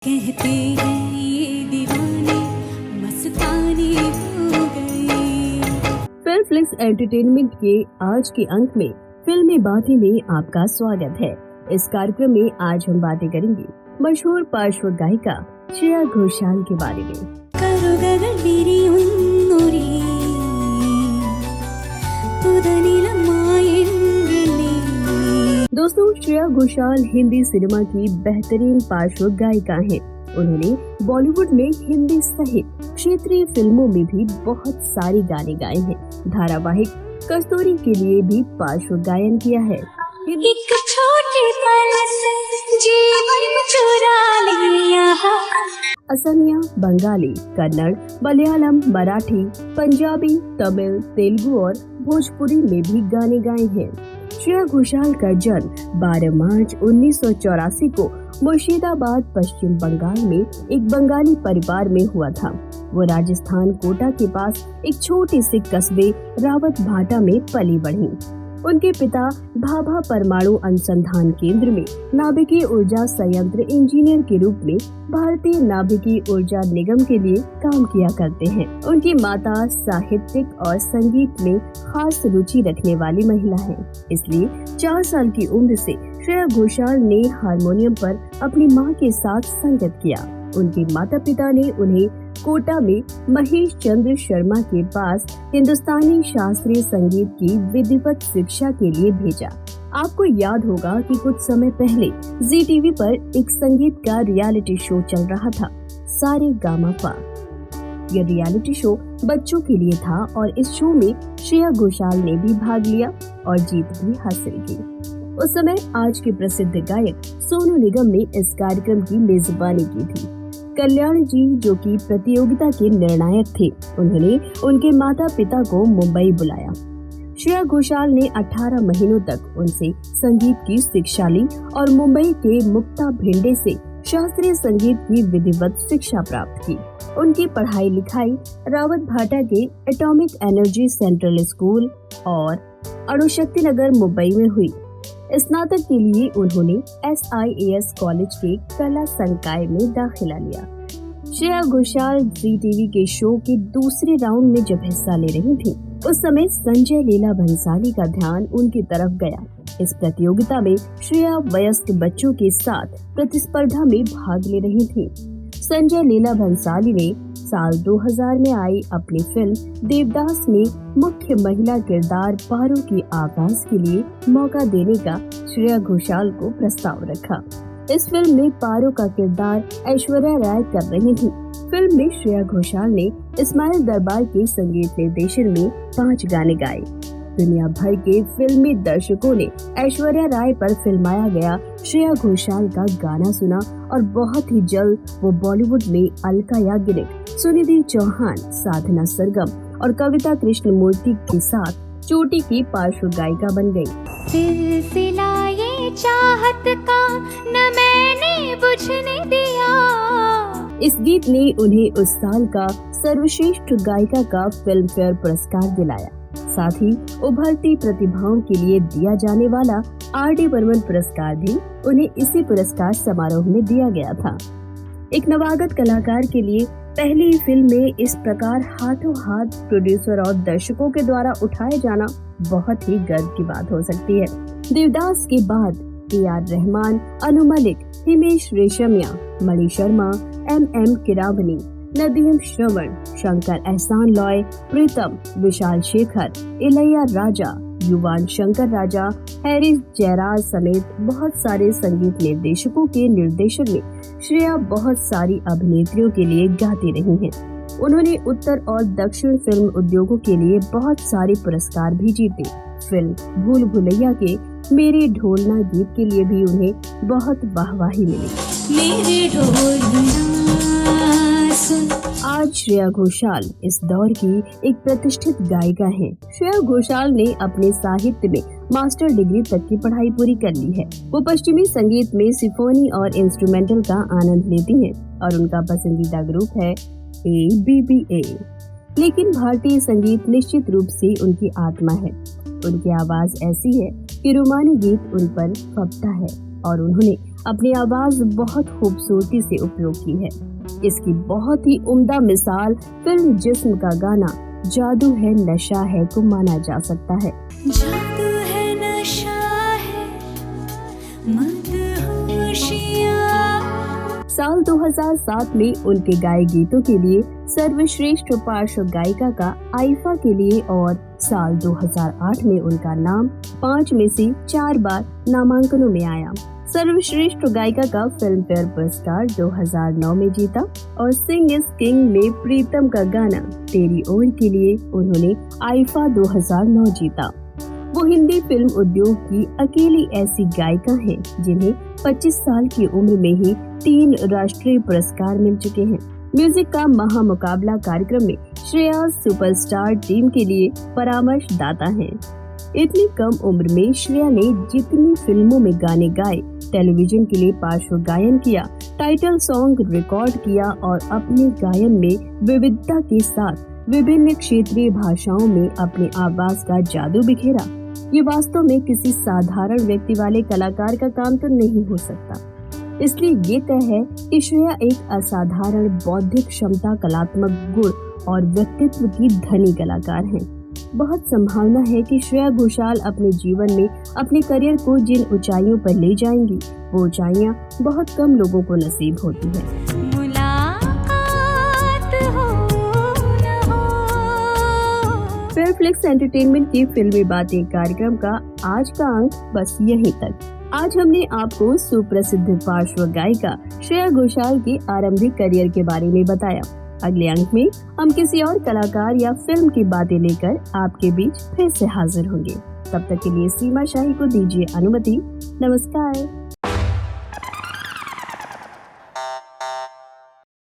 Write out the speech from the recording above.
कहते हैं ये दीवाने मस्ताने हो गए। फिल्म फ्लिक्स एंटरटेनमेंट के आज के अंक में फिल्मी बातें में आपका स्वागत है। इस कार्यक्रम में आज हम बातें करेंगे मशहूर पार्श्व गायिका श्रेया घोषाल के बारे में। करो गगन मेरी उन्नूरी दोस्तों, श्रेया घोषाल हिंदी सिनेमा की बेहतरीन पार्श्व गायिका हैं। उन्होंने बॉलीवुड में हिंदी सहित क्षेत्रीय फिल्मों में भी बहुत सारे गाने गाए हैं। धारावाहिक कस्तूरी के लिए भी पार्श्व गायन किया है। एक छोटे पल से जीवन चुरा लिया। असमिया, बंगाली, कन्नड़, मलयालम, मराठी, पंजाबी, तमिल, तेलुगु और भोजपुरी में भी गाने गाए हैं। श्रेया घोषाल का जन्म 12 मार्च 1984 को मुर्शिदाबाद, पश्चिम बंगाल में एक बंगाली परिवार में हुआ था। वो राजस्थान कोटा के पास एक छोटे से कस्बे रावत भाटा में पली बढ़ी। उनके पिता भाभा परमाणु अनुसंधान केंद्र में नाभिकीय ऊर्जा संयंत्र इंजीनियर के रूप में भारतीय नाभिकीय ऊर्जा निगम के लिए काम किया करते हैं। उनकी माता साहित्यिक और संगीत में खास रुचि रखने वाली महिला है, इसलिए 4 साल की उम्र से श्रेया घोषाल ने हारमोनियम पर अपनी मां के साथ संगत किया। उनके माता पिता ने उन्हें कोटा में महेश चंद्र शर्मा के पास हिंदुस्तानी शास्त्रीय संगीत की विधिवत शिक्षा के लिए भेजा। आपको याद होगा कि कुछ समय पहले जी टीवी पर एक संगीत का रियलिटी शो चल रहा था, सारे गामा पा। यह रियलिटी शो बच्चों के लिए था और इस शो में श्रेया घोषाल ने भी भाग लिया और जीत भी हासिल की। उस समय आज के प्रसिद्ध गायक सोनू निगम ने इस कार्यक्रम की मेजबानी की थी। कल्याण जी, जो कि प्रतियोगिता के निर्णायक थे, उन्होंने उनके माता पिता को मुंबई बुलाया। श्रेया घोषाल ने 18 महीनों तक उनसे संगीत की शिक्षा ली और मुंबई के मुक्ता भिंडे से शास्त्रीय संगीत की विधिवत शिक्षा प्राप्त की। उनकी पढ़ाई लिखाई रावत भाटा के एटॉमिक एनर्जी सेंट्रल स्कूल और अणुशक्ति नगर मुंबई में हुई। स्नातक के लिए उन्होंने SIAS कॉलेज के कला संकाय में दाखिला लिया। श्रेया घोषाल जी टीवी के शो के दूसरे राउंड में जब हिस्सा ले रही थी, उस समय संजय लीला भंसाली का ध्यान उनकी तरफ गया। इस प्रतियोगिता में श्रेया वयस्क बच्चों के साथ प्रतिस्पर्धा में भाग ले रही थी। संजय लीला भंसाली ने साल 2000 में आई अपनी फिल्म देवदास में मुख्य महिला किरदार पारो की आवाज के लिए मौका देने का श्रेया घोषाल को प्रस्ताव रखा। इस फिल्म में पारो का किरदार ऐश्वर्या राय कर रही थी। फिल्म में श्रेया घोषाल ने इस्माइल दरबार के संगीत निर्देशन में 5 गाने गाए। दुनिया भर के फिल्मी दर्शकों ने ऐश्वर्या राय पर फिल्माया गया श्रेया घोषाल का गाना सुना और बहुत ही जल्द वो बॉलीवुड में अलका याग्निक, सुनिधि चौहान, साधना सरगम और कविता कृष्णमूर्ति के साथ चोटी की पार्श्व गायिका बन गयी। सिलसिला ये चाहत का न मैंने बुझने दिया। इस गीत ने उन्हें उस साल का सर्वश्रेष्ठ गायिका का फिल्म फेयर पुरस्कार दिलाया। साथ ही उभरती प्रतिभाओं के लिए दिया जाने वाला RD बर्मन पुरस्कार भी उन्हें इसी पुरस्कार समारोह में दिया गया था। एक नवागत कलाकार के लिए पहली फिल्म में इस प्रकार हाथों हाथ प्रोड्यूसर और दर्शकों के द्वारा उठाए जाना बहुत ही गर्व की बात हो सकती है। देवदास के बाद AR रहमान, अनु मलिक, हिमेश रेशमिया, मणि शर्मा, MM किरावनी, नदीम श्रवण, शंकर एहसान लॉय, प्रीतम, विशाल शेखर, इलैया राजा, युवान शंकर राजा, हैरिस जयराज समेत बहुत सारे संगीत निर्देशकों के निर्देशन में श्रेया बहुत सारी अभिनेत्रियों के लिए गाती रही हैं। उन्होंने उत्तर और दक्षिण फिल्म उद्योगों के लिए बहुत सारे पुरस्कार भी जीते। फिल्म भूल भुलैया के मेरे ढोलना गीत के लिए भी उन्हें बहुत वाहवाही मिली। मेरे ढोलना आज श्रेया घोषाल इस दौर की एक प्रतिष्ठित गायिका हैं। श्रेया घोषाल ने अपने साहित्य में मास्टर डिग्री तक की पढ़ाई पूरी कर ली है। वो पश्चिमी संगीत में सिम्फनी और इंस्ट्रूमेंटल का आनंद लेती हैं और उनका पसंदीदा ग्रुप है ABBA। लेकिन भारतीय संगीत निश्चित रूप से उनकी आत्मा है। उनकी आवाज ऐसी है कि रोमानी गीत उन पर फबता है और उन्होंने अपनी आवाज बहुत खूबसूरती से उपयोग की है। इसकी बहुत ही उम्दा मिसाल फिल्म जिस्म का गाना जादू है नशा है को माना जा सकता है। जादू है नशा है मदहोशियाँ। साल 2007 में उनके गाए गीतों के लिए सर्वश्रेष्ठ पार्श्व गायिका का आईफा के लिए और साल 2008 में उनका नाम 5 में से 4 बार नामांकनों में आया। सर्वश्रेष्ठ गायिका का फिल्म फेयर पुरस्कार 2009 में जीता और सिंग इज किंग में प्रीतम का गाना तेरी ओर के लिए उन्होंने आईफा 2009 जीता। वो हिंदी फिल्म उद्योग की अकेली ऐसी गायिका हैं जिन्हें 25 साल की उम्र में ही 3 राष्ट्रीय पुरस्कार मिल चुके हैं। म्यूजिक का महामुकाबला कार्यक्रम में श्रेया सुपरस्टार टीम के लिए परामर्शदाता हैं। इतनी कम उम्र में श्रेया ने जितनी फिल्मों में गाने गाए, टेलीविजन के लिए पार्श्व गायन किया, टाइटल सॉन्ग रिकॉर्ड किया और अपने गायन में विविधता के साथ विभिन्न क्षेत्रीय भाषाओं में अपनी आवाज का जादू बिखेरा, ये वास्तव में किसी साधारण व्यक्ति वाले कलाकार का काम तो नहीं हो सकता। इसलिए ये तय है कि श्रेया एक असाधारण बौद्धिक क्षमता, कलात्मक गुण और व्यक्तित्व की धनी कलाकार हैं। बहुत संभावना है कि श्रेया घोषाल अपने जीवन में अपने करियर को जिन ऊंचाइयों पर ले जाएंगी, वो ऊंचाइयां बहुत कम लोगों को नसीब होती है। फेयरफ्लिक्स एंटरटेनमेंट की फिल्मी बातें कार्यक्रम का आज का अंक बस यहीं तक। आज हमने आपको सुप्रसिद्ध पार्श्व गायिका श्रेया घोषाल के आरंभिक करियर के बारे में बताया। अगले अंक में हम किसी और कलाकार या फिल्म की बातें लेकर आपके बीच फिर से हाजिर होंगे। तब तक के लिए सीमा शाही को दीजिए अनुमति। नमस्कार।